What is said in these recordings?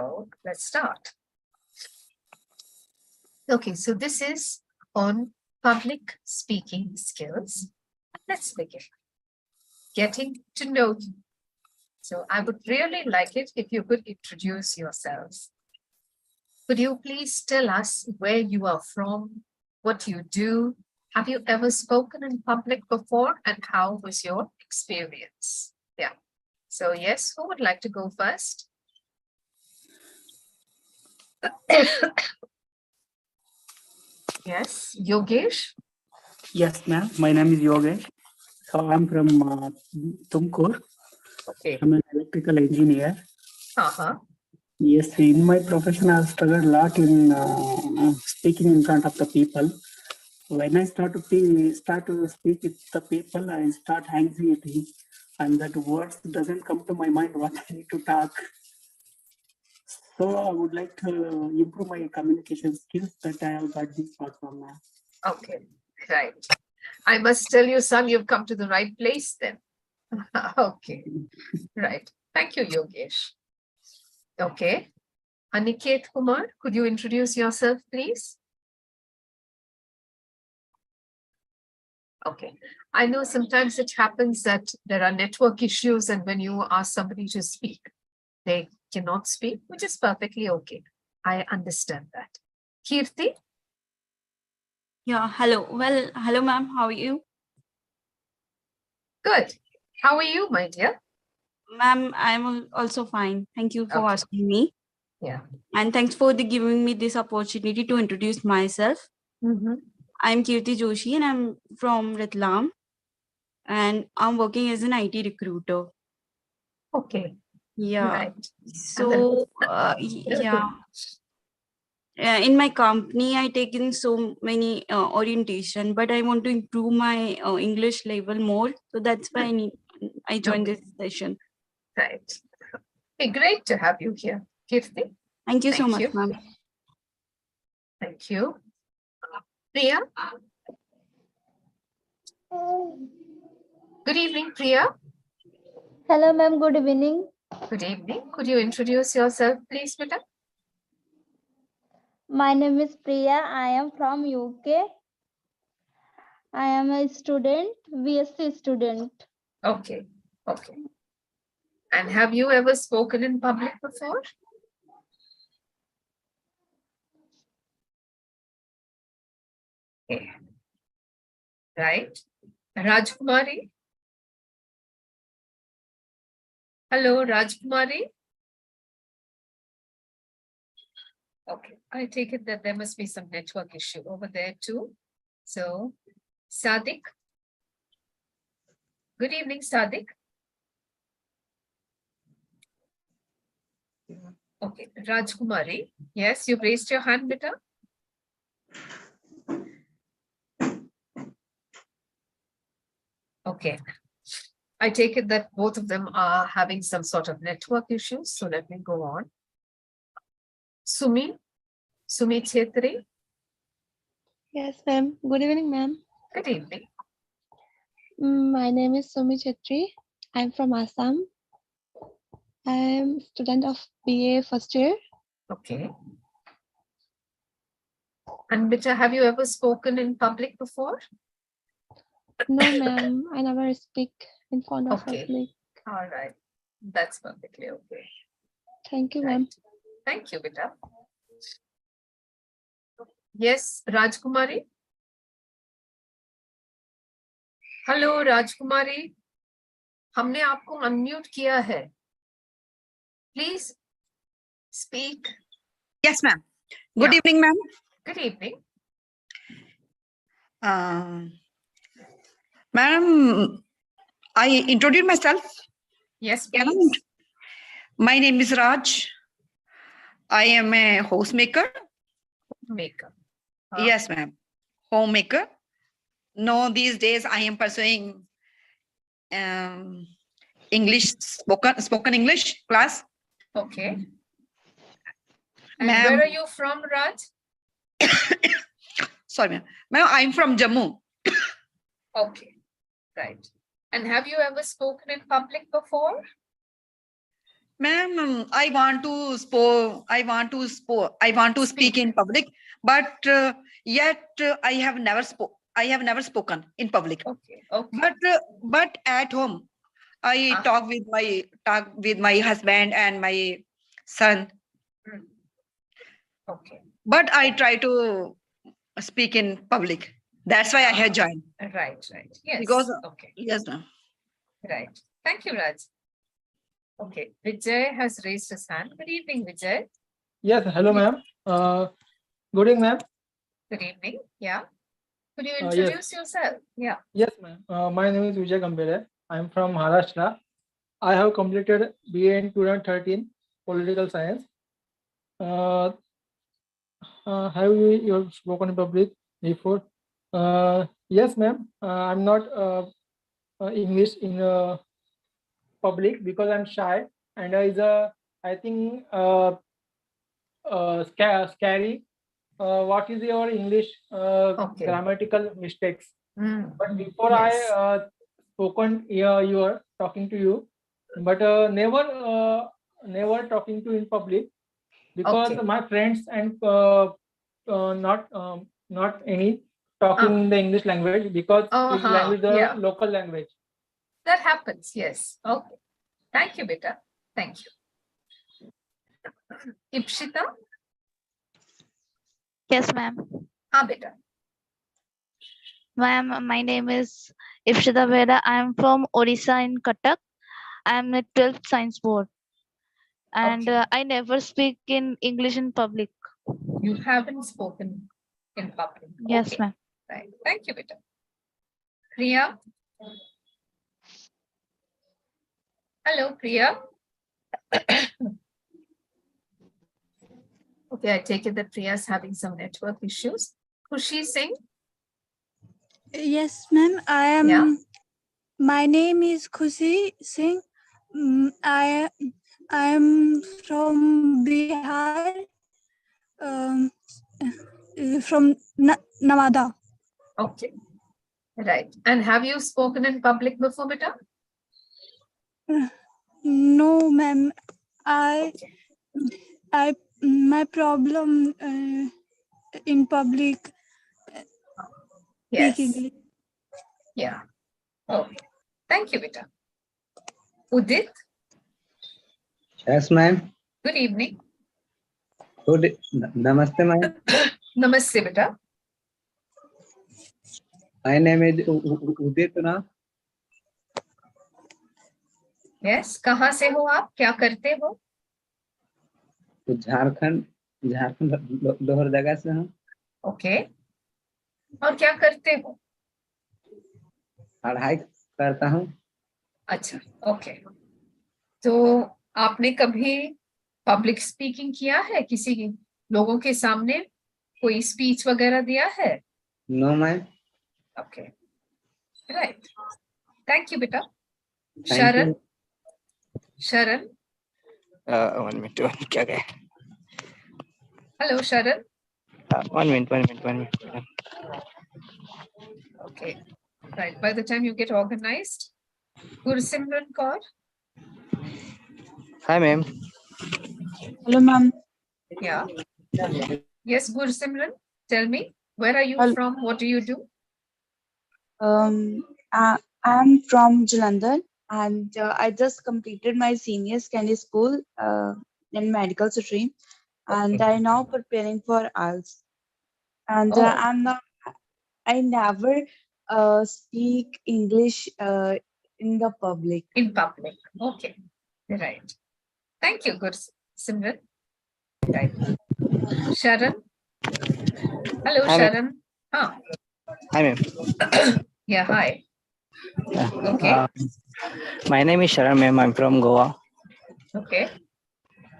So let's start. Okay, so this is on public speaking skills. Let's begin. Getting to know you. So I would really like it if you could introduce yourselves. Could you please tell us where you are from, what you do? Have you ever spoken in public before, and how was your experience? Yeah. So yes, who would like to go first? Yes, Yogesh. Yes, ma'am. My name is Yogesh. So I'm from Tumkur. Okay. I'm an electrical engineer. Uh-huh. Yes, in my profession, I've struggled a lot in speaking in front of the people. When I start to speak with the people, I start anxiety, and that words doesn't come to my mind what I need to talk. So I would like to improve my communication skills that I have got this platform now. Okay, right. I must tell you, son, you've come to the right place then. Okay, right. Thank you, Yogesh. Okay. Aniket Kumar, could you introduce yourself, please? Okay. I know sometimes it happens that there are network issues, and when you ask somebody to speak, they cannot speak, which is perfectly okay. I understand that. Kirti? Yeah, hello. Well, hello, ma'am. How are you? Good. How are you, my dear? Ma'am, I'm also fine. Thank you for Okay. asking me. Yeah. And thanks for giving me this opportunity to introduce myself. I'm Kirti Joshi and I'm from Ratlam. And I'm working as an IT recruiter. Okay. Yeah. Right. So, yeah. In my company, I take in so many orientation, but I want to improve my English level more. So that's why I joined this session. Right. Okay, great to have you here, Kirti. Thank you so much, ma'am. Thank you. Priya? Good evening, Priya. Hello, ma'am. Good evening. Good evening. Could you introduce yourself, please, Beta? My name is Priya. I am from UK. I am a student, BSc student. Okay. Okay. And have you ever spoken in public before? Okay. Right. Rajkumari? Hello, Rajkumari? Okay. I take it that there must be some network issue over there too. So, Sadik? Good evening, Sadik. Okay, Rajkumari. Yes, you raised your hand, Beta. Okay. I take it that both of them are having some sort of network issues. So let me go on. Sumi Chetri. Yes, ma'am. Good evening, ma'am. Good evening. My name is Sumi Chetri. I'm from Assam. I'm a student of BA first year. Okay. And Bita, have you ever spoken in public before? No, ma'am. I never speak in front of public. All right. That's perfectly okay. Thank you, ma'am. Thank you, Bita. Yes, Rajkumari. Hello राजकुमारी, हमने आपको unmute किया है. Please speak. Yes, ma'am. Good evening, ma'am. Good evening. Madam, I introduce myself. Yes, please. My name is Raj. I am a housemaker. Homemaker. Yes, ma'am. Homemaker. No, these days I am pursuing English, spoken English class. Okay. And where are you from, Raj? Sorry, ma'am. Ma'am, I'm from Jammu. Okay, right. And have you ever spoken in public before? Ma'am, I want to speak in public, but yet I have never spoken in public. Okay. Okay. But at home, I Ah. talk with my husband and my son. Mm. Okay. But I try to speak in public. That's why I have joined. Right. Right. Yes. Because Okay. yes, ma'am. Right. Thank you, Raj. Okay. Vijay has raised his hand. Good evening, Vijay. Yes, hello, ma'am. Good evening, ma'am. Good evening. Yeah. Could you Yes. introduce yourself? Yeah. Yes, ma'am. My name is Vijay Gambhire. I'm from Maharashtra. I have completed BA in 2013, Political Science. Have you spoken in public before? Yes, ma'am. I'm not English in public because I'm shy, and I think scary. What is your English Okay. grammatical mistakes? Mm. But before Yes. I spoken, you are talking to you, but never talking to in public because Okay. my friends and not any talking Ah. in the English language because English Uh-huh. language is the Yeah. local language. That happens. Yes. Okay. Thank you, Beta. Thank you. Ipshita? Yes, ma'am. Beta. Ma'am, my name is Ifshita Veda. I am from Odisha in Cuttack. I am at 12th Science Board. And Okay. I never speak in English in public. You haven't spoken in public. Yes, Okay. ma'am. Right. Thank you, Beta. Priya? Hello, Priya. Okay, I take it that Priya is having some network issues. Khushi Singh? Yes, ma'am. I am. Yeah. My name is Khushi Singh. I am from Bihar. From Navada. Okay. Right. And have you spoken in public before, Beta? No, ma'am. Okay. My problem in public. Yes. Speak English. Yeah. Okay. Thank you, Beta. Udit? Yes, ma'am. Good evening. Good. Namaste, ma'am. Namaste, Beta. My name is Udit ना. Yes. कहाँ से हो आप? क्या करते हो? झारखंड लोहरदगा से हूँ. ओके. और क्या करते हो? पढ़ाई करता हूँ. अच्छा. ओके. तो आपने कभी पब्लिक स्पीकिंग किया है? किसी लोगों के सामने कोई स्पीच वगैरह दिया है? No, ma'am. Okay. Right. Thank you बेटा. Thank शरण? you. शरण? 1 minute. क्या गए? हेलो शरण. 1 minute. Okay. Right. By the time you get organized, Gursimran Kaur. Hi, ma'am. Hello, ma'am. Yeah. Yes, Gursimran. Tell me, where are you from? What do you do? I'm from Jalandhar, and I just completed my senior secondary school in medical stream, and I now preparing for IELTS. And I never speak English in the public. In public. Okay. Right. Thank you, Gursimran. Right. Sharan. Hello, Hi, Sharan. Hi, ma'am. Yeah, hi. Okay. My name is Sharan, ma'am. I'm from Goa. Okay.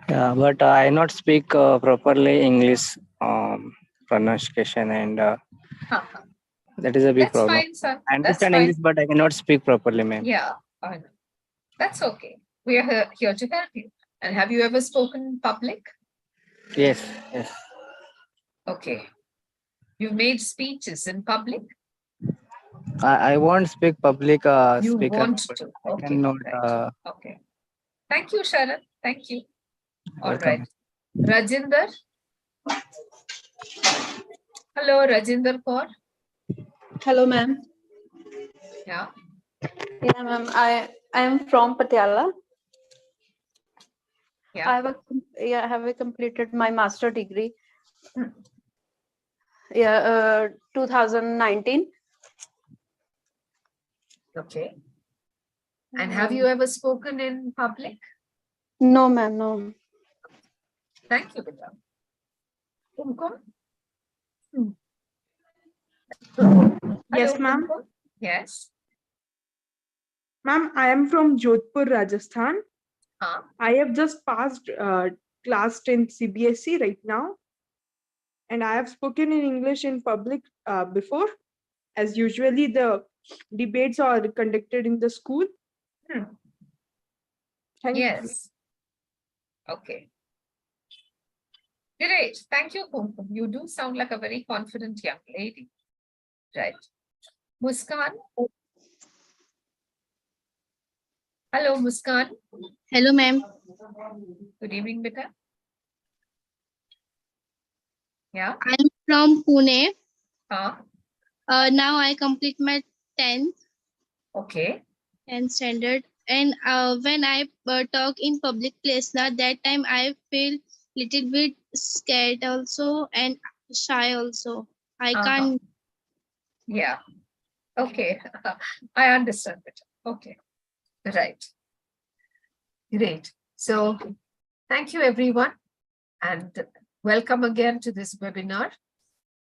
But I not speak properly English pronunciation, and that is a big That's problem. fine, sir. I understand English, but I cannot speak properly, ma'am. Yeah, I know. That's okay. We are here to help you. And have you ever spoken in public? Yes. Okay. You made speeches in public? I won't speak public You speaker. want but to. I Okay. cannot. Right. Okay. Thank you, Sharan. Thank you. All Welcome. right. Rajinder. Hello, Rajinder Kaur. Hello, ma'am. Yeah. Yeah, ma'am. I am from Patiala. Yeah. I have completed my master degree. Yeah, 2019. Okay. And have you ever spoken in public? No, ma'am. No. Thank you, Bita. Kumkum? Yes, Hello, ma'am. Kumkum. Yes. Ma'am, I am from Jodhpur, Rajasthan. Huh? I have just passed class 10 CBSE right now. And I have spoken in English in public before, as usually the debates are conducted in the school. Thank you. Yes. Okay. Great. Thank you, Kumkum. You do sound like a very confident young lady. Right. Muskan. Hello, Muskan. Hello, ma'am. Good evening, Bita. Yeah. I'm from Pune. Huh? Now I complete my 10th Okay. and standard. And when I talk in public place, now that time I feel little bit scared also and shy also. I can't. Yeah. Okay. I understand it. Okay. Right. Great. So thank you, everyone. And welcome again to this webinar.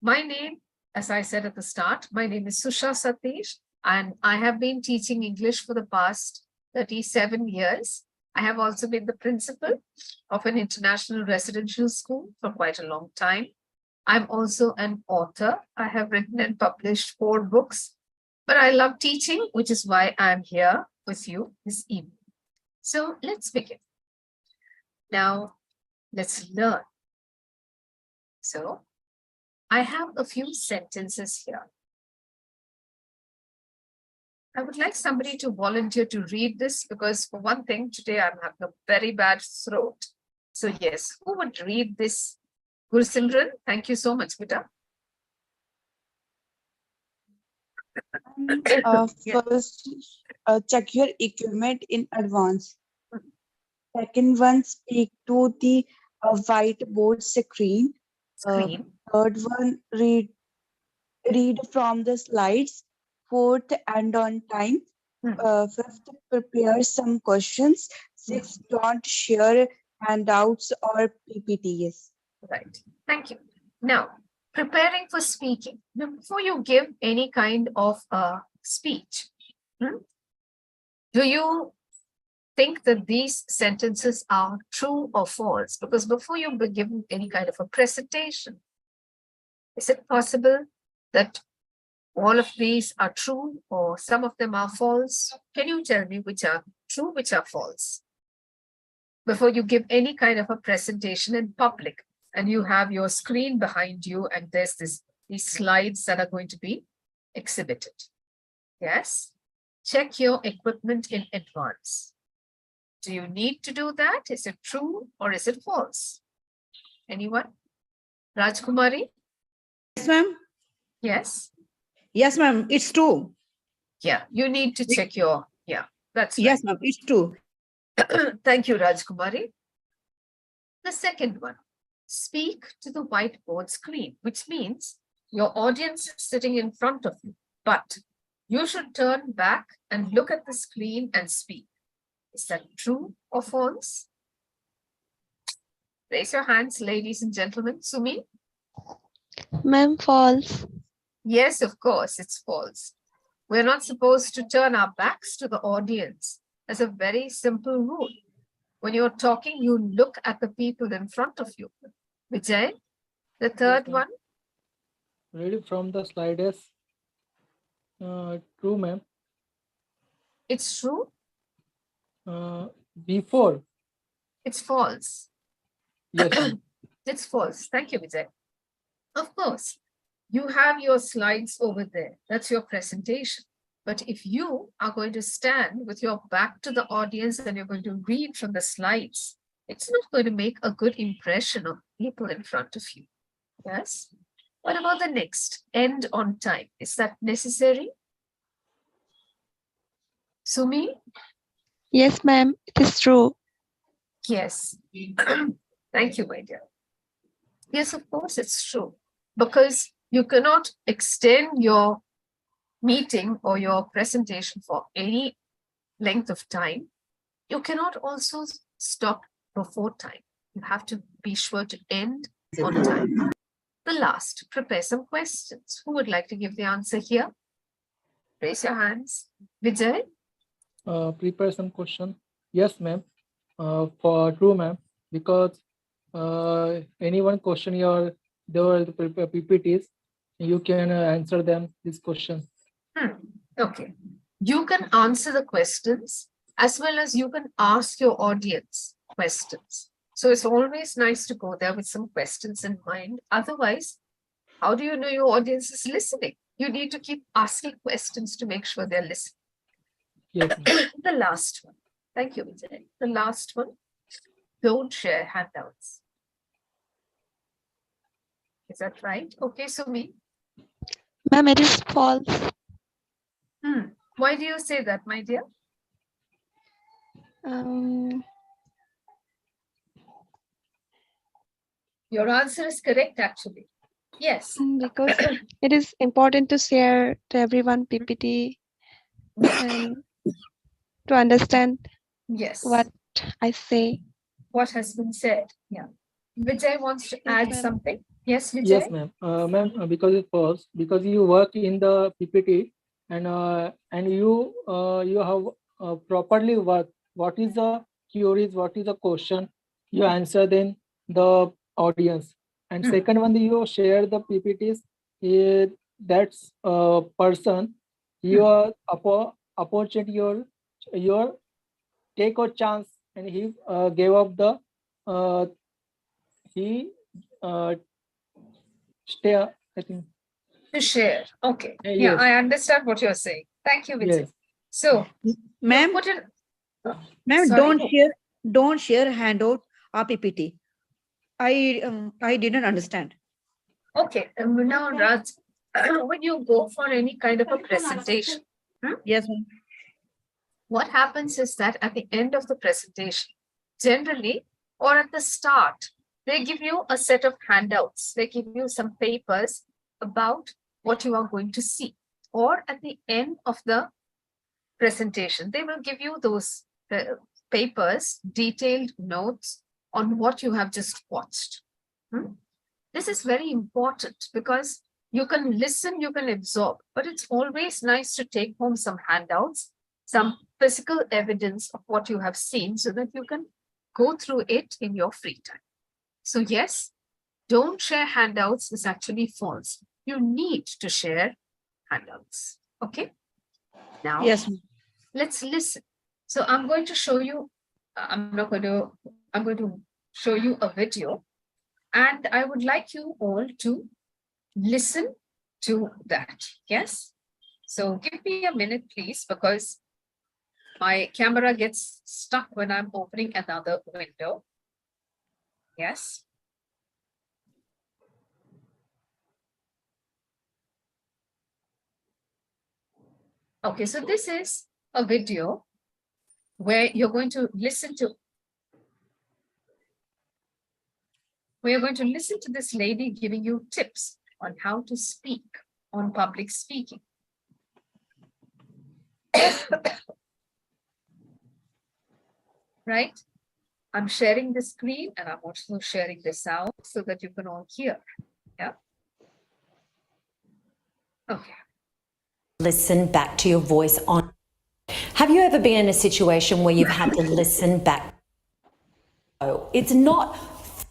My name, as I said at the start, my name is Susha Satish, and I have been teaching English for the past 37 years. I have also been the principal of an international residential school for quite a long time. I'm also an author. I have written and published 4 books, but I love teaching, which is why I'm here with you this evening. So let's begin. Now, let's learn. So, I have a few sentences here. I would like somebody to volunteer to read this because for one thing, today I'm having a very bad throat. So yes, who would read this? Gursimran, thank you so much, Bita. First, check your equipment in advance. Second one, speak to the whiteboard screen. Third one, read from the slides. Fourth, and on time. Fifth, prepare some questions. Sixth, don't share handouts or PPTs. Right. Thank you. Now, preparing for speaking. Now, before you give any kind of speech, do you think that these sentences are true or false? Because before you be given any kind of a presentation, is it possible that all of these are true or some of them are false? Can you tell me which are true, which are false? Before you give any kind of a presentation in public and you have your screen behind you and there's these slides that are going to be exhibited. Yes? Check your equipment in advance. Do you need to do that? Is it true or is it false? Anyone? Rajkumari? Yes, ma'am. Yes? Yes, ma'am. It's true. Yeah, you need to check your, yeah, that's right. Yes, ma'am. It's true. Thank you, Rajkumari. The second one, speak to the whiteboard screen, which means your audience is sitting in front of you, but you should turn back and look at the screen and speak. Is that true or false? Raise your hands, ladies and gentlemen. Sumi? Ma'am, false. Yes, of course, it's false. We're not supposed to turn our backs to the audience. That's a very simple rule. When you're talking, you look at the people in front of you. Vijay, the third one? Read it from the sliders. True, ma'am. It's true? Before. It's false. Yes. It's false. Thank you, Vijay. Of course, you have your slides over there. That's your presentation. But if you are going to stand with your back to the audience and you're going to read from the slides, it's not going to make a good impression of people in front of you. Yes. What about the next? End on time. Is that necessary? Sumi? Yes, ma'am, it is true. Yes. Thank you, my dear. Yes, of course, it's true. Because you cannot extend your meeting or your presentation for any length of time. You cannot also stop before time. You have to be sure to end on time. The last, prepare some questions. Who would like to give the answer here? Raise your hands. Vijay? Prepare some question. Yes, ma'am. For true, ma'am. Because anyone question your the PPTs, you can answer them this question. Okay. You can answer the questions as well as you can ask your audience questions. So it's always nice to go there with some questions in mind. Otherwise, how do you know your audience is listening? You need to keep asking questions to make sure they're listening. Yes, the last one. Thank you, Vijay. The last one. Don't share handouts. Is that right? Okay, Sumi. Ma'am, it is false. Why do you say that, my dear? Your answer is correct, actually. Yes. Because it is important to share to everyone PPT and to understand what I say. What has been said. Yeah. Vijay wants to add something. Yes, Vijay? Yes, ma'am. Ma'am, because it's false, because you work in the PPT and you have properly worked. What is the queries? What is the question? You answer then the audience. And second one, you share the PPTs. That's a person. Your opportunity, your take a chance, and he gave up the stay. I think to share. Okay. Yes. Yeah, I understand what you're saying. Thank you, Vijay. Yes. So, ma'am, don't share handout or PPT. I didn't understand. Okay. Now, Raj, when you go for any kind of a presentation, yes, ma'am. What happens is that at the end of the presentation, generally, or at the start, they give you a set of handouts. They give you some papers about what you are going to see. Or at the end of the presentation, they will give you those papers, detailed notes on what you have just watched. This is very important because you can listen, you can absorb, but it's always nice to take home some handouts, some physical evidence of what you have seen so that you can go through it in your free time. So yes, don't share handouts is actually false. You need to share handouts. Okay. Now, yes, let's listen. So I'm going to show you, I'm going to show you a video, and I would like you all to listen to that. Yes. So give me a minute, please, because my camera gets stuck when I'm opening another window. Yes. Okay, so this is a video where you're going to listen to this lady giving you tips on how to speak on public speaking. Right? I'm sharing the screen and I'm also sharing the sound so that you can all hear. Yeah. Okay. Listen back to your voice on. Have you ever been in a situation where you've had to listen back? It's not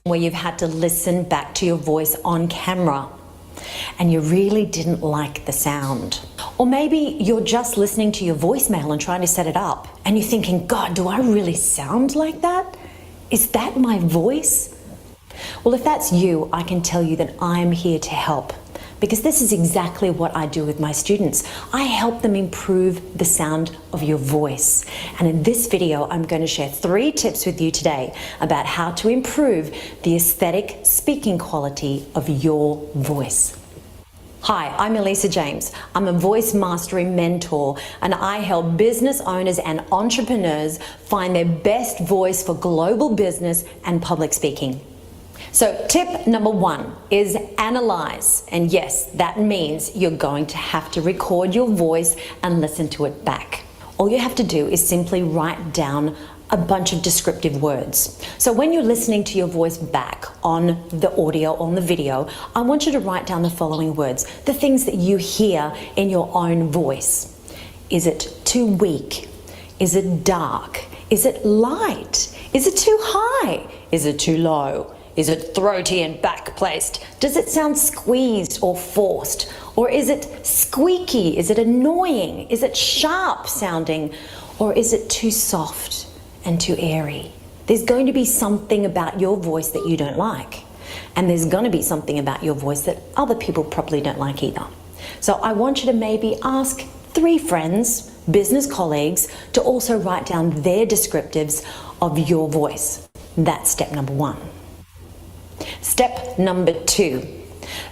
where you've had to listen back to your voice on camera and you really didn't like the sound. Or maybe you're just listening to your voicemail and trying to set it up and you're thinking, God, do I really sound like that? Is that my voice? Well, if that's you, I can tell you that I'm here to help because this is exactly what I do with my students. I help them improve the sound of your voice. And in this video, I'm going to share 3 tips with you today about how to improve the aesthetic speaking quality of your voice. Hi, I'm Elisa James. I'm a voice mastery mentor, and I help business owners and entrepreneurs find their best voice for global business and public speaking. So tip number 1 is analyze. And yes, that means you're going to have to record your voice and listen to it back. All you have to do is simply write down a bunch of descriptive words. So when you're listening to your voice back on the audio, on the video, I want you to write down the following words, the things that you hear in your own voice. Is it too weak? Is it dark? Is it light? Is it too high? Is it too low? Is it throaty and back-placed? Does it sound squeezed or forced? Or is it squeaky? Is it annoying? Is it sharp sounding? Or is it too soft and too airy? There's going to be something about your voice that you don't like. And there's going to be something about your voice that other people probably don't like either. So I want you to maybe ask 3 friends, business colleagues, to also write down their descriptives of your voice. That's step number 1. Step number 2.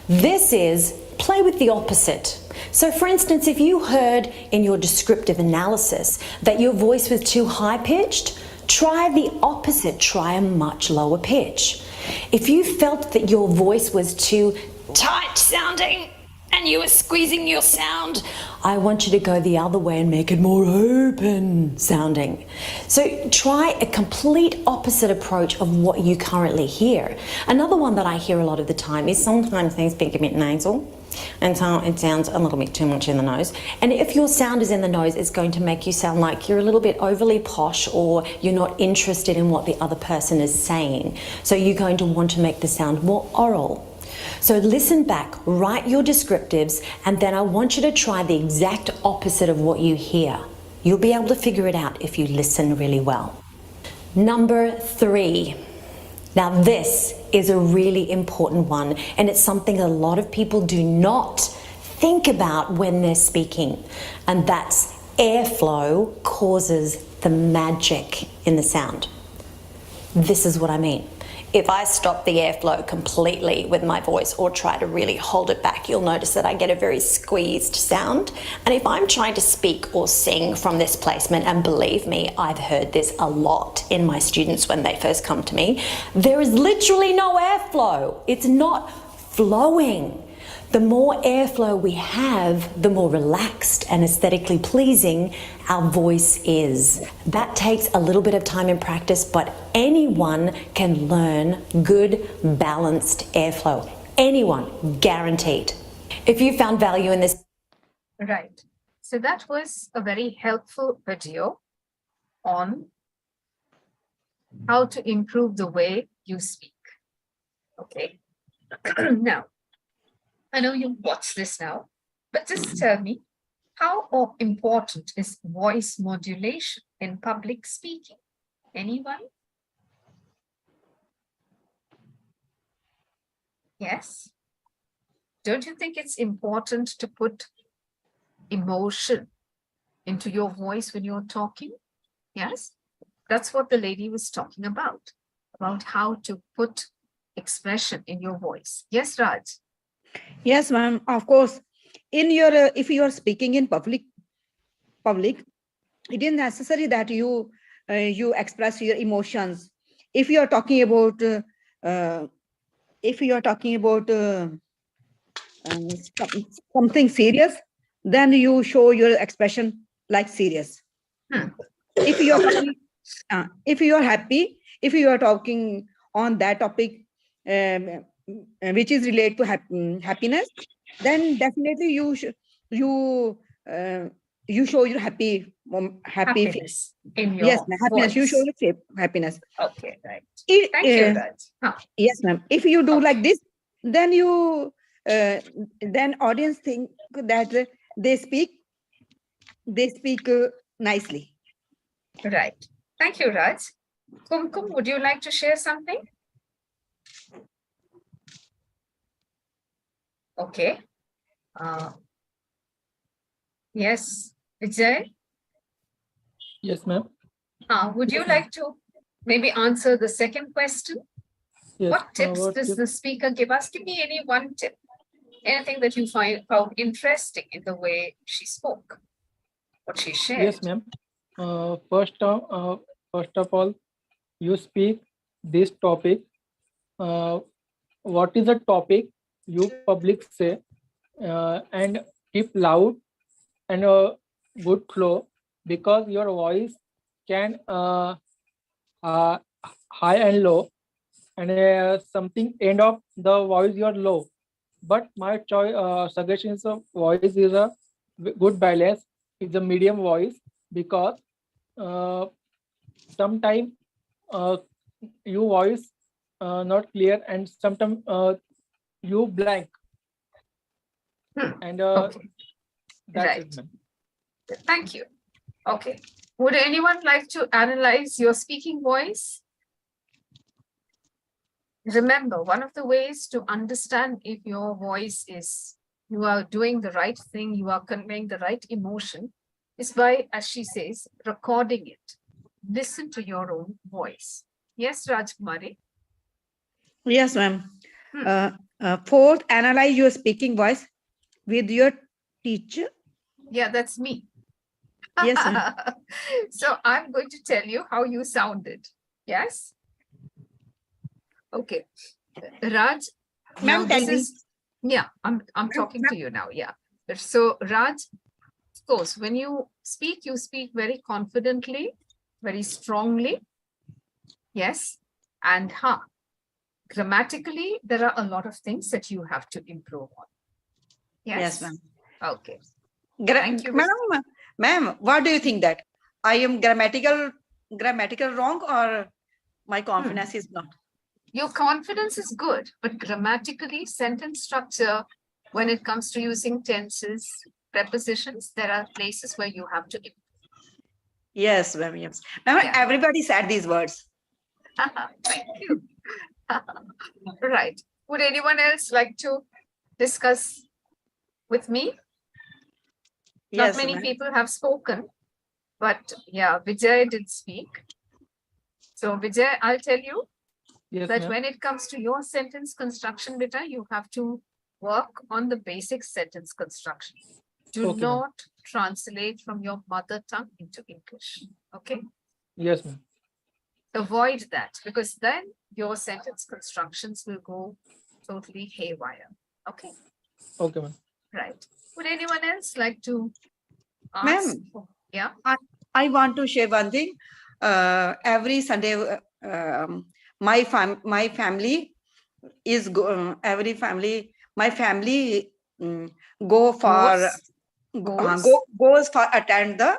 This is play with the opposite. So for instance, if you heard in your descriptive analysis that your voice was too high-pitched, try the opposite, try a much lower pitch. If you felt that your voice was too tight sounding and you were squeezing your sound, I want you to go the other way and make it more open sounding. So try a complete opposite approach of what you currently hear. Another one that I hear a lot of the time is sometimes things speak a bit nasal, and so it sounds a little bit too much in the nose. And if your sound is in the nose, it's going to make you sound like you're a little bit overly posh, or you're not interested in what the other person is saying. So you're going to want to make the sound more oral. So listen back, write your descriptives, and then I want you to try the exact opposite of what you hear. You'll be able to figure it out if you listen really well. Number 3. Now this is a really important one, and it's something a lot of people do not think about when they're speaking, and that's airflow causes the magic in the sound. This is what I mean. If I stop the airflow completely with my voice or try to really hold it back, you'll notice that I get a very squeezed sound. And if I'm trying to speak or sing from this placement, and believe me, I've heard this a lot in my students when they first come to me, there is literally no airflow. It's not flowing. The more airflow we have, the more relaxed and aesthetically pleasing our voice is. That takes a little bit of time and practice, but anyone can learn good, balanced airflow. Anyone, guaranteed. If you found value in this. Right. So that was a very helpful video on how to improve the way you speak. Okay. Now, I know you watch this now, but just tell me, how important is voice modulation in public speaking? Anyone? Yes? Don't you think it's important to put emotion into your voice when you're talking? Yes? That's what the lady was talking about how to put expression in your voice. Yes, Raj? Yes, ma'am. Of course, in your if you are speaking in public, it is necessary that you express your emotions. If you are talking about something serious, then you show your expression like serious. If you are if you are happy, if you are talking on that topic which is related to happiness, then definitely you show your happiness in your happiness. You show your happiness. Okay, right. Thank you, Raj. Yes, ma'am. If you do like this, then you then audience think that they speak nicely. Right. Thank you, Raj. Kumkum, would you like to share something? Okay. Yes, Vijay, Yes, ma'am. would you like to maybe answer the second question? Yes. What tips What does tip? the speaker give us? Give me any one tip. Anything that you found interesting in the way she spoke, what she shared. Yes, ma'am. First of all, you speak this topic. What is the topic? You public say, and keep loud and a good flow, because your voice can high and low, and something end of the voice you're low. But my choice suggestion is a voice is a good balance. It's a medium voice, because sometimes you voice not clear, and sometimes you blank, and Okay. that's Right. it, ma'am. Thank you. Okay. Would anyone like to analyze your speaking voice? Remember, one of the ways to understand if your voice is, you are doing the right thing, you are conveying the right emotion, is by, as she says, recording it. Listen to your own voice. Yes, Rajkumari? Yes, ma'am. Fourth, analyze your speaking voice with your teacher. Yeah, that's me. Yes, ma'am. So I'm going to tell you how you sounded. Yes? Okay. Raj, now Ma'am, tell this me. is, yeah, I'm talking to you now. Yeah. So Raj, of course, when you speak very confidently, very strongly. Yes. And grammatically, there are a lot of things that you have to improve on. Yes, Yes, ma'am. Okay. Thank you. Ma'am, what do you think that I am grammatical wrong, or my confidence is not? Your confidence is good, but grammatically, sentence structure, when it comes to using tenses, prepositions, there are places where you have to improve. Yes, ma'am. Yes, ma'am. Yeah. Everybody said these words. Thank you. Right. Would anyone else like to discuss with me? Not Yes, many ma'am. people have spoken, but yeah, Vijay did speak. So Vijay, I'll tell you Yes, that ma'am. when it comes to your sentence construction, beta, you have to work on the basic sentence construction. Do Okay, ma'am. not translate from your mother tongue into English. Okay? Yes, ma'am. Avoid that, because then your sentence constructions will go totally haywire. Okay? Okay, ma'am. Right. Would anyone else like to ask? Ma'am, Yeah. I want to share one thing. Every Sunday, my family is my family go for goes for attend the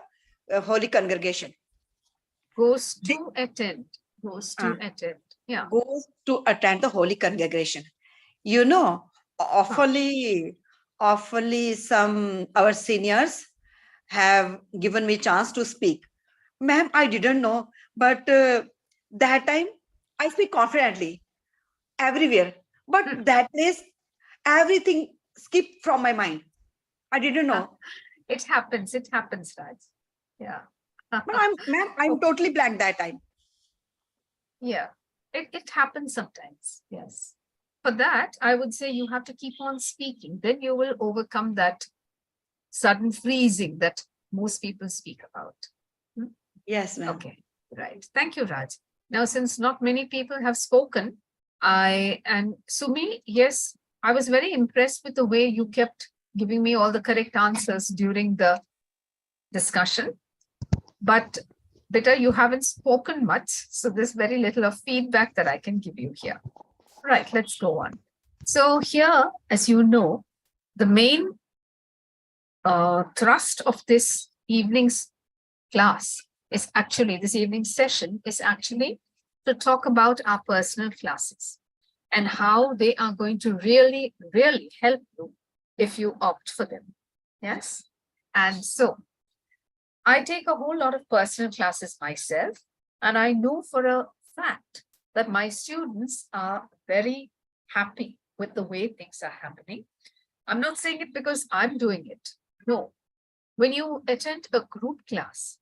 holy congregation. Goes to attend. Goes to attend. Yeah. Goes to attend the holy congregation. You know, awfully some our seniors have given me chance to speak. Ma'am, I didn't know, but that time I speak confidently everywhere. But that place, everything skipped from my mind. I didn't know. It happens, Raj. Yeah. Ma'am, I'm totally blank that time. Yeah, it happens sometimes. Yes. For that, I would say you have to keep on speaking. Then you will overcome that sudden freezing that most people speak about. Yes, ma'am. Okay, right. Thank you, Raj. Now, since not many people have spoken, and Sumi, yes, I was very impressed with the way you kept giving me all the correct answers during the discussion. But Beta, you haven't spoken much, so there's very little of feedback that I can give you here. Right, let's go on. So here, as you know, the main thrust of this evening's class is actually, this evening's session is actually to talk about our personal classes and how they are going to really, really help you if you opt for them. Yes. And so I take a whole lot of personal classes myself, and I know for a fact that my students are very happy with the way things are happening. I'm not saying it because I'm doing it. No. When you attend a group class,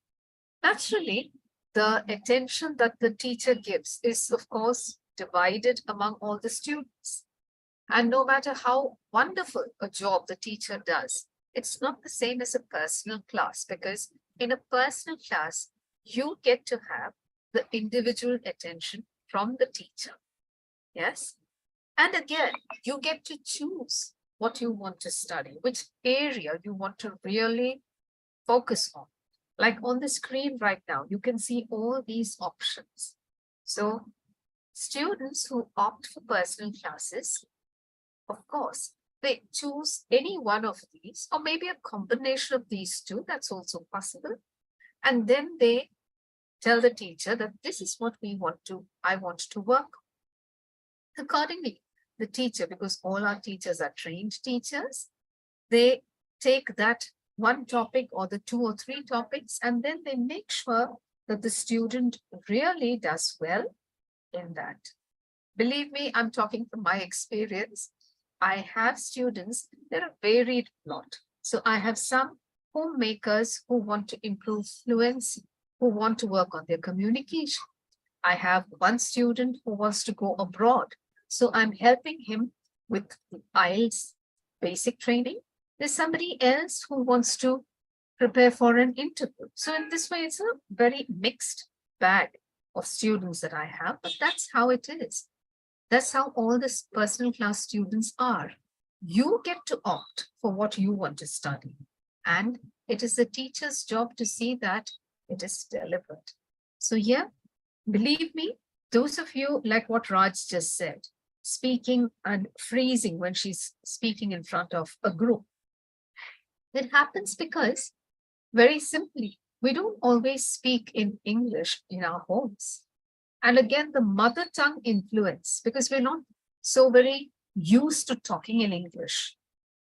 naturally, the attention that the teacher gives is, of course, divided among all the students. And no matter how wonderful a job the teacher does, it's not the same as a personal class, because in a personal class, you get to have the individual attention from the teacher. Yes. And again, you get to choose what you want to study, which area you want to really focus on. Like on the screen right now, you can see all these options. So students who opt for personal classes, of course, they choose any one of these, or maybe a combination of these two, that's also possible. And then they tell the teacher that this is what I want to work on. Accordingly, the teacher, because all our teachers are trained teachers, they take that one topic or the 2 or 3 topics, and then they make sure that the student really does well in that. Believe me, I'm talking from my experience. I have students, they're a varied lot. So I have some homemakers who want to improve fluency, who want to work on their communication. I have one student who wants to go abroad. So I'm helping him with the IELTS basic training. There's somebody else who wants to prepare for an interview. So in this way, it's a very mixed bag of students that I have, but that's how it is. That's how all the personal class students are. You get to opt for what you want to study. And it is the teacher's job to see that it is delivered. So yeah, believe me, those of you, like what Raj just said, speaking and freezing when she's speaking in front of a group, it happens because, very simply, we don't always speak in English in our homes. And again, the mother tongue influence, because we're not so very used to talking in English.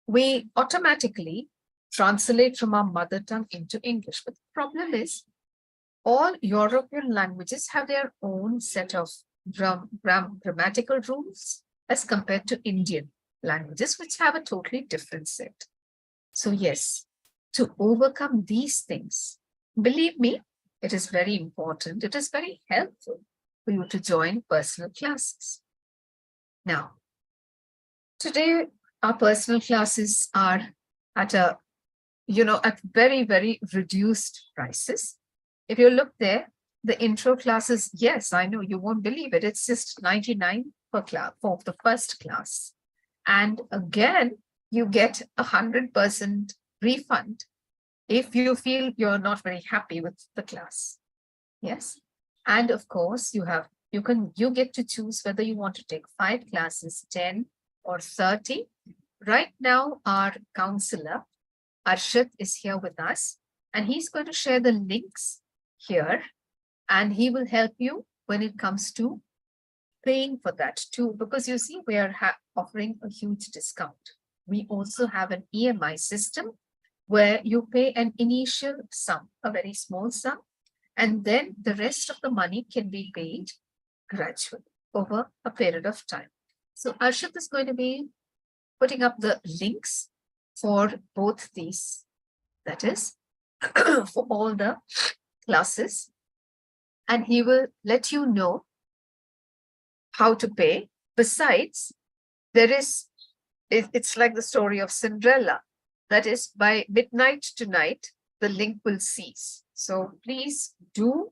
We automatically translate from our mother tongue into English. But the problem is, all European languages have their own set of grammatical rules as compared to Indian languages, which have a totally different set. So yes, to overcome these things, believe me, it is very important. It is very helpful for you to join personal classes. Now, today, our personal classes are at at very, very reduced prices. If you look there, the intro classes, yes, I know you won't believe it. It's just 99 per class for the first class. And again, you get 100% refund if you feel you're not very happy with the class. Yes. And of course, you get to choose whether you want to take 5 classes, 10 or 30. Right now, our counselor, Arshad, is here with us, and he's going to share the links here, and he will help you when it comes to paying for that too, because you see, we are offering a huge discount. We also have an EMI system where you pay an initial sum, a very small sum, and then the rest of the money can be paid gradually over a period of time. So Arshad is going to be putting up the links for both these, that is, for all the classes, and he will let you know how to pay. Besides, it's like the story of Cinderella. That is, by midnight tonight, the link will cease. So please do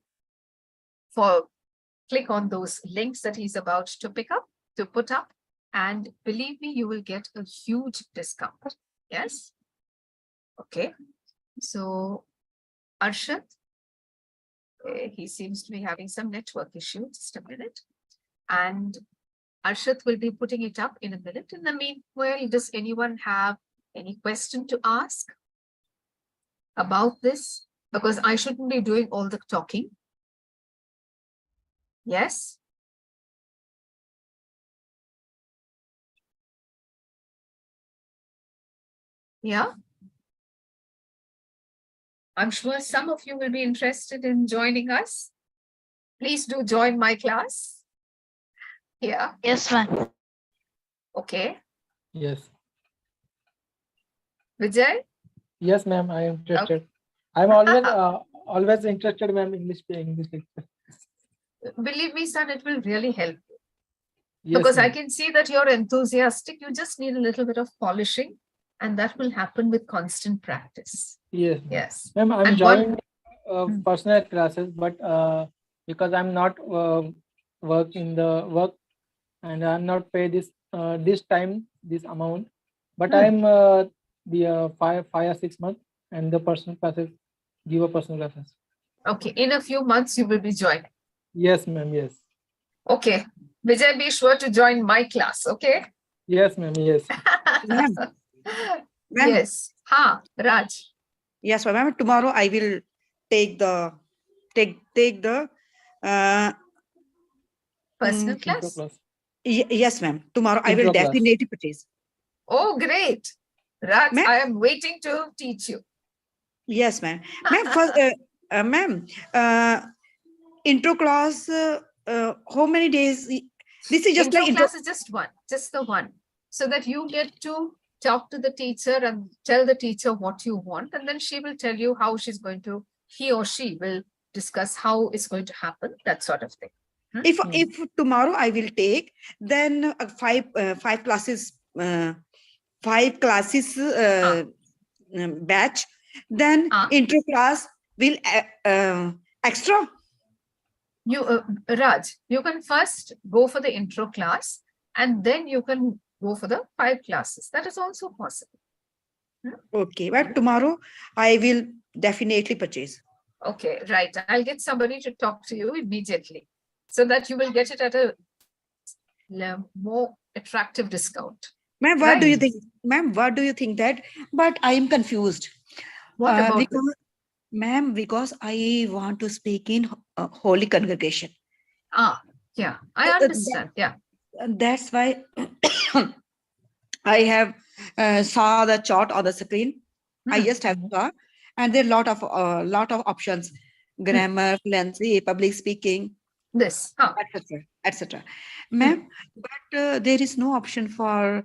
click on those links that he's about to put up, and believe me, you will get a huge discount. Yes. Okay. So Arshad, he seems to be having some network issue. Just a minute. And Arshad will be putting it up in a minute. In the meanwhile, does anyone have any question to ask about this? Because I shouldn't be doing all the talking. Yes? Yeah? I'm sure some of you will be interested in joining us. Please do join my class. Yeah. Yes, ma'am. Okay. Yes. Vijay? Yes, ma'am, I am interested. Okay. I'm always interested, ma'am, English lecture. Believe me, son, it will really help you. Yes, Because I ma'am. can see that you're enthusiastic. You just need a little bit of polishing, and that will happen with constant practice. Yes. Yes. Ma'am, I'm And joining personal classes, but because I'm not work and I'm not pay this this amount, but I'm the 5 or 6 months, and the personal classes give a personal classes. Okay, in a few months you will be joining. Yes, ma'am. Yes. Okay, Vijay, be sure to join my class. Okay. Yes, ma'am. Yes. Ma'am, Yes. Ha, Raj. yes, ma'am. Tomorrow I will take the Personal class. Yes, ma'am. Tomorrow I will Intro class. definitely purchase. Oh, great. Raj, Ma'am? I am waiting to teach you. Yes, ma'am. Ma'am, first, ma'am, intro class. How many days? This is just Intro like intro. class is just the one, so that you get to talk to the teacher and tell the teacher what you want, and then she will tell you how he or she will discuss how it's going to happen, that sort of thing. If tomorrow I will take, then five classes, batch, then intro class will extra. Raj, you can first go for the intro class, and then you can go for the 5 classes. That is also possible. Okay, but tomorrow I will definitely purchase. Okay, right. I'll get somebody to talk to you immediately, so that you will get it at a more attractive discount. Ma'am, what do you think? Ma'am, what do you think that? But I am confused. What about ma'am, because I want to speak in holy congregation. Yeah, I understand. Yeah. That's why I have saw the chart on the screen. I just have saw, and there are lot of options: grammar, fluency, public speaking, this, etc., etc. Ma'am, but there is no option for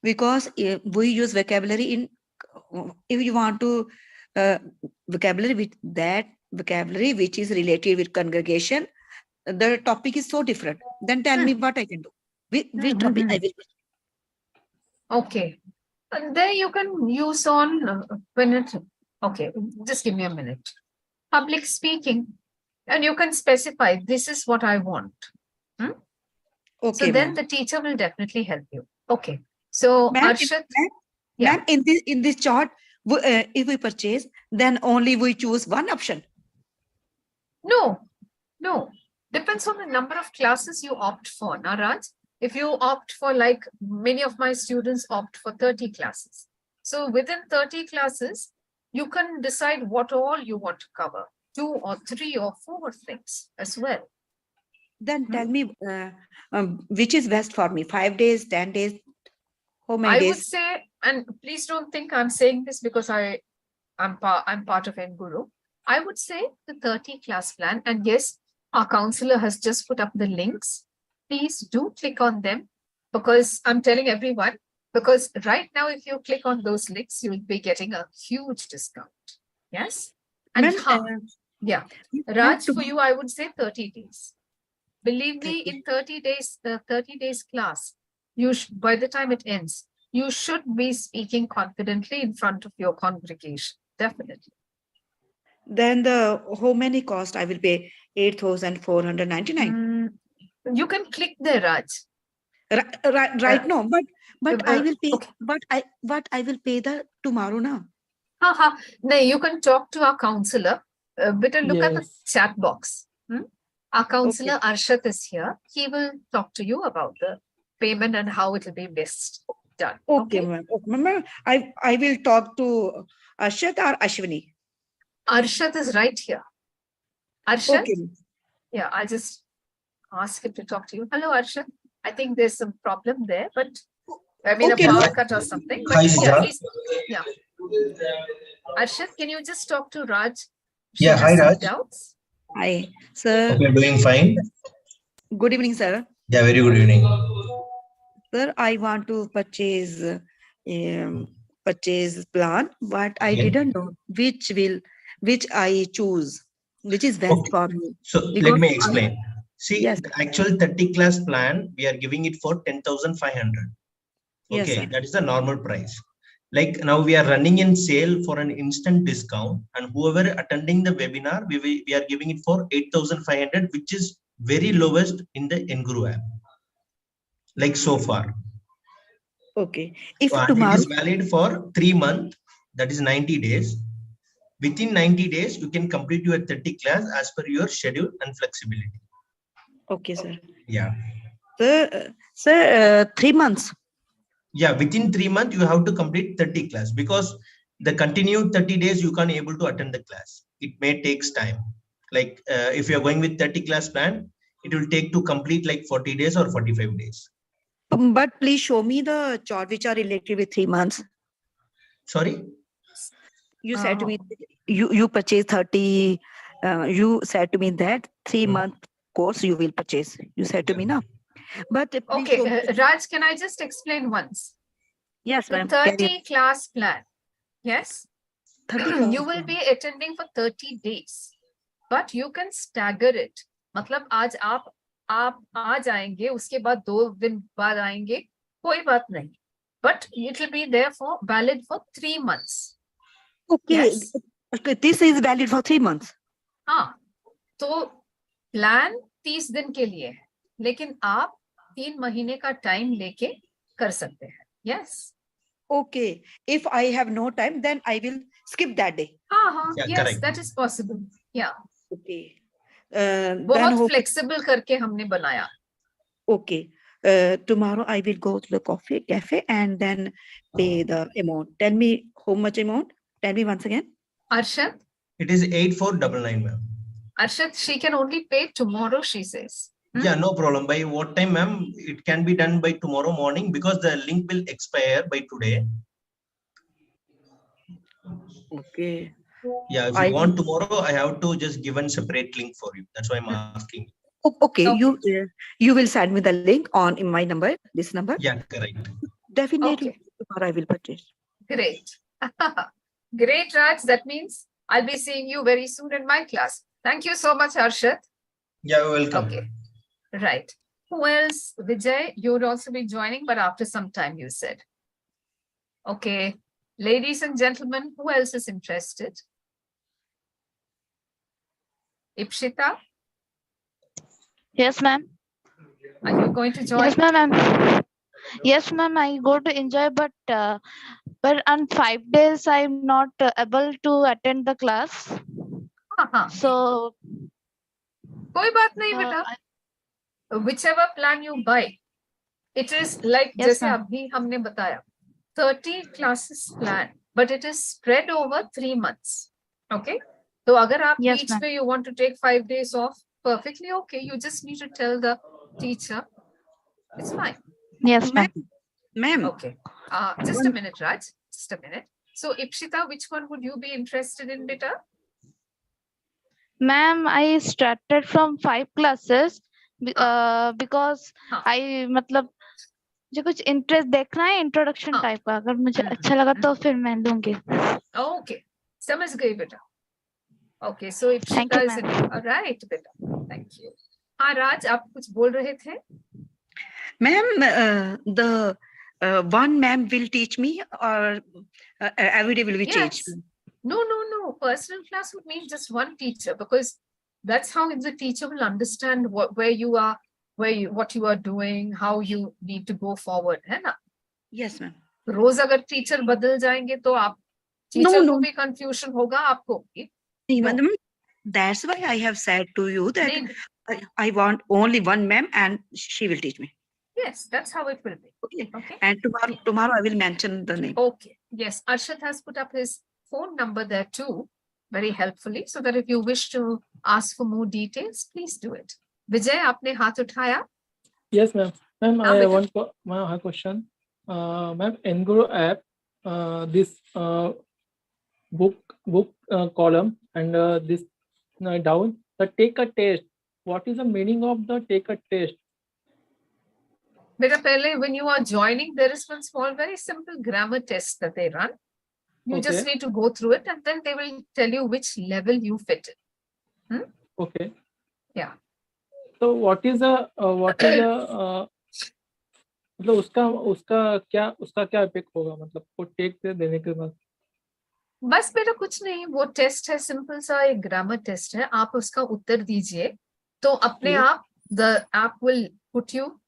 because we use vocabulary in. If you want to vocabulary with that vocabulary which is related with congregation, the topic is so different. Then tell me what I can do. Which topic I will. Okay, and there you can use on when it. Okay, just give me a minute. Public speaking, and you can specify this is what I want. Okay, so then the teacher will definitely help you. Okay, so Arshad, ma'am, in this chart, if we purchase, then only we choose one option. No, depends on the number of classes you opt for, Naraj. If you opt for, like many of my students opt for 30 classes. So within 30 classes, you can decide what all you want to cover, 2 or 3 or 4 things as well. Then tell me which is best for me, 5 days, 10 days, how many I days? would say, and please don't think I'm saying this because I'm part of enguru. I would say the 30 class plan, and yes, our counselor has just put up the links. Please do click on them, because I'm telling everyone, because right now, if you click on those links, you'll be getting a huge discount. Yes. And yeah, Raj, for you, I would say 30 days. Believe me, in 30 days, the 30 days class, by the time it ends, you should be speaking confidently in front of your congregation. Definitely. Then how many cost I will pay? 8,499. You can click there, Raj. Right now, but I will pay. Okay. But I will pay the tomorrow now. No, you can talk to our counselor. Better look at the chat box. Our counselor Arshad is here. He will talk to you about the payment and how it will be best done. Okay, ma'am. Okay, I will talk to Arshad or Ashwini. Arshad is right here. Arshad? Okay. Yeah, I'll just ask him to talk to you. Hello, Arshad. I think there's some problem there, but I mean a power cut or something. But yeah. Arshad, can you just talk to Raj? Yeah, hi Raj. Doubts? Hi, sir. Hope you're doing fine. Good evening, sir. Yeah, very good evening. Sir, I want to purchase purchase plan, but I Okay. didn't know which I choose, which is best Okay. for me. So let Because me explain. See, yes, the actual 30 class plan, we are giving it for 10,500. yes, Okay, sir. that is the normal price. Like now we are running in sale for an instant discount, and whoever attending the webinar, we are giving it for 8,500, which is very lowest in the enguru app, like so far. Okay. If And it tomorrow, is valid for 3 months, that is 90 days. Within 90 days, you can complete your 30 class as per your schedule and flexibility. okay, sir. Yeah. Sir, 3 months. Yeah, within 3 months, you have to complete 30 class, because the continued 30 days, you can't able to attend the class. It may takes time. Like if you're going with 30 class plan, it will take to complete like 40 days or 45 days. But please show me the chart which are related with 3 months. Sorry? You said to me, you purchase 30, you said to me that 3 month course you will purchase. You said to me, no. But please show me. Okay, Raj, can I just explain once? Yes, The ma'am. 30 class plan. Yes. 30 class You will be attending for 30 days, but you can stagger it. मतलब आज आप आ जाएंगे, उसके बाद 2 दिन बाद आएंगे, कोई बात नहीं. But it will be there for valid for 3 months. Okay. Yes. Okay, this is valid for 3 months. हाँ, तो प्लान 30 दिन के लिए है, लेकिन आप 3 महीने का टाइम लेके कर सकते हैं. Yes. Okay. If I have no time, then I will skip that day. हाँ, Yeah, yes, correct. that is possible. Yeah. Okay. बहुत flexible करके हमने बनाया. Okay. Tomorrow I will go to the cafe and then pay the amount. Tell me how much amount? Tell me once again. Arshad? It is 8499, ma'am. Arshad, she can only pay tomorrow, she says. Yeah, no problem. By what time, ma'am? It can be done by tomorrow morning, because the link will expire by today. Okay. Yeah, if you want tomorrow, I have to just give a separate link for you. That's why I'm asking. Okay. You will send me the link on in my number, this number. Yeah, correct. Definitely. Okay. Tomorrow I will purchase. Great. Great, Raj. That means I'll be seeing you very soon in my class. Thank you so much, Arshad. Yeah, welcome. Okay. Right. Who else? Vijay, you would also be joining, but after some time, you said. Okay. Ladies and gentlemen, who else is interested? Ipshita? Yes, ma'am. Are you going to join? Yes, ma'am. Yes, ma'am. I go to enjoy, but on 5 days I'm not able to attend the class. So. कोई बात नहीं बेटा. Whichever plan you buy, it is like Yes, जैसे अभी हमने बताया 30 classes plan, but it is spread over 3 months. Okay. So अगर आप बीच में you want to take 5 days off, perfectly okay. You just need to tell the teacher. It's fine. Yes, ma'am. Ma'am. Okay. Just a minute, Raj. Just a minute. So Ipshita, which one would you be interested in, beta? Ma'am, I started from 5 classes because I मतलब मुझे कुछ interest देखना है introduction type का. अगर मुझे अच्छा लगा तो फिर मैं लूंगी. Okay. समझ गई बेटा. Okay, so Ipshita is in. All right, beta. Thank you. हाँ राज, आप कुछ बोल रहे थे? Ma'am, the one ma'am will teach me, or every day will be changed? No. Personal class would mean just one teacher, because that's how the teacher will understand where you are, what you are doing, how you need to go forward, है ना? Yes, ma'am. रोज अगर teacher बदल जाएंगे तो आप teacher को भी confusion होगा, आपको भी. Madam, that's why I have said to you that I want only one ma'am and she will teach me. Yes, that's how it will be. Okay. And tomorrow I will mention the name. Okay. Yes, Arshad has put up his phone number there too, very helpfully, so that if you wish to ask for more details, please do it. Vijay, आपने हाथ उठाया? Yes, ma'am. Ma'am, I want my question. Ma'am, enguru app, this book column and this down, the take a test. What is the meaning of the take a test? Beta pehle, when you are joining, there is one small, very simple grammar test that they run. You just Okay. need to go through it and then they will tell you which level you fit in. Okay. Yeah. So what is a मतलब उसका क्या effect होगा, मतलब वो take देने के बाद? बस बेटा कुछ नहीं, वो टेस्ट है, सिंपल सा एक ग्रामर टेस्ट है, आप उसका उत्तर दीजिए तो अपने आप the app will put you,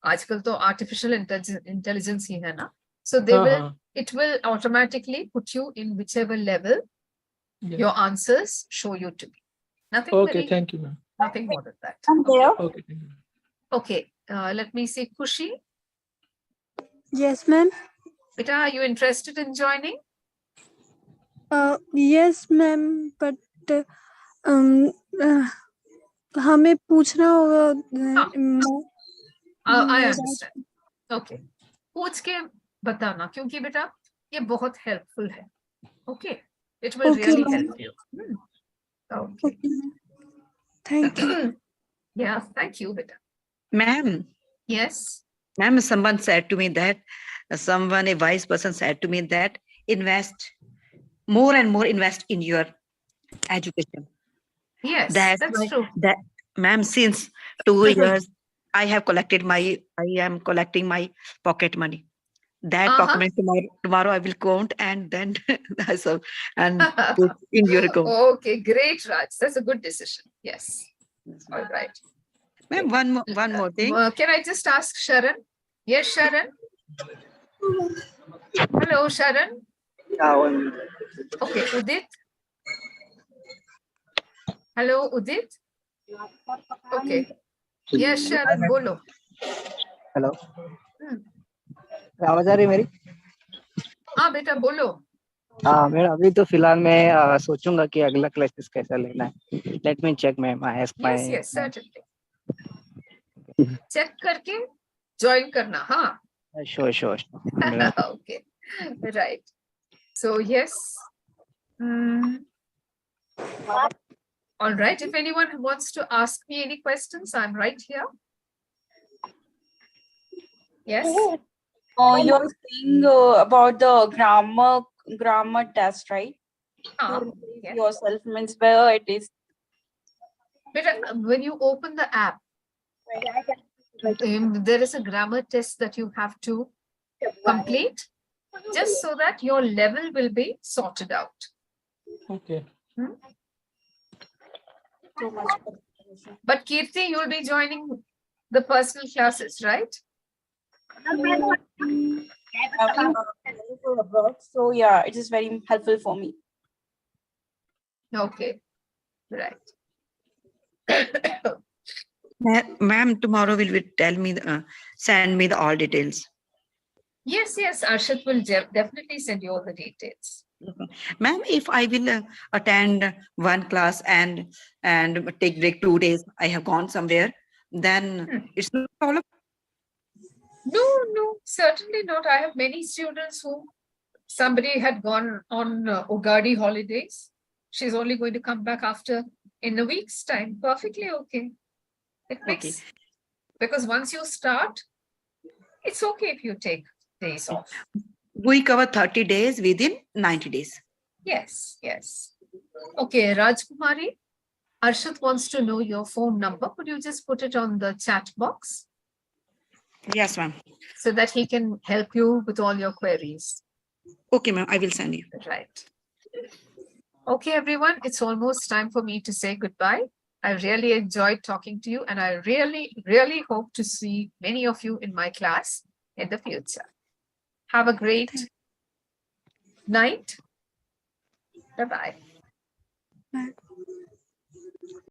आजकल तो आर्टिफिशियल इंटेलिजेंस ही है ना, so they will, it will automatically put you in whichever level your answers show you to be. Nothing Okay, very, thank you, ma'am. nothing more than that. Okay, thank you. Okay, let me see, Kushi. Yes, ma'am. Beta, are you interested in joining? Yes, ma'am. But हमें पूछना होगा. I understand. Okay. पूछ के बताना, क्योंकि बेटा ये बहुत helpful है. Okay. It will really help you. Okay. Thank you. Yeah, thank you, beta. Ma'am. Yes. Ma'am, someone said to me that, a wise person said to me that invest more and more, invest in your education. Yes, That's why, true. That, ma'am, since 2 years, I am collecting my pocket money. That pocket money tomorrow I will count and then put in your account. Okay, great, Raj. That's a good decision. Yes. All right. Ma'am, one more thing. Can I just ask Sharon? Yes, Sharon. Hello, Sharon. Okay, Udit. Hello, Udit. Okay. Yes, Sharon, bolo. Hello, आवाज आ रही है मेरी? हाँ बेटा बोलो. हाँ ma'am, अभी तो फिलहाल मैं सोचूंगा कि अगला क्लासेस कैसा लेना है. Let me check ma'am. I have my. Yes, certainly. Check करके ज्वाइन करना. हाँ. Sure. Okay, right. So yes. All right. If anyone wants to ask me any questions, I'm right here. Yes. You're saying about the grammar test, right? Yeah. Yourself means where it is. But when you open the app, there is a grammar test that you have to complete, just so that your level will be sorted out. Okay. So much. But Kirti, you'll be joining the personal classes, right? So yeah, it is very helpful for me. Okay, right. Ma'am, tomorrow will tell me, send me the all details. Yes, Arshit will definitely send you all the details. Ma'am, if I will attend one class and take break 2 days, I have gone somewhere, then it's no problem. No, certainly not. I have many students who somebody had gone on Ugadi holidays. She's only going to come back in a week's time. Perfectly okay. It makes, because once you start, it's okay if you take days off. We cover 30 days within 90 days. Yes. Okay, Rajkumari, Arshit wants to know your phone number. Could you just put it on the chat box? Yes, ma'am. So that he can help you with all your queries. Okay, ma'am, I will send you. Right. Okay, everyone, it's almost time for me to say goodbye. I really enjoyed talking to you, and I really, really hope to see many of you in my class in the future. Have a great night. Bye-bye. Bye.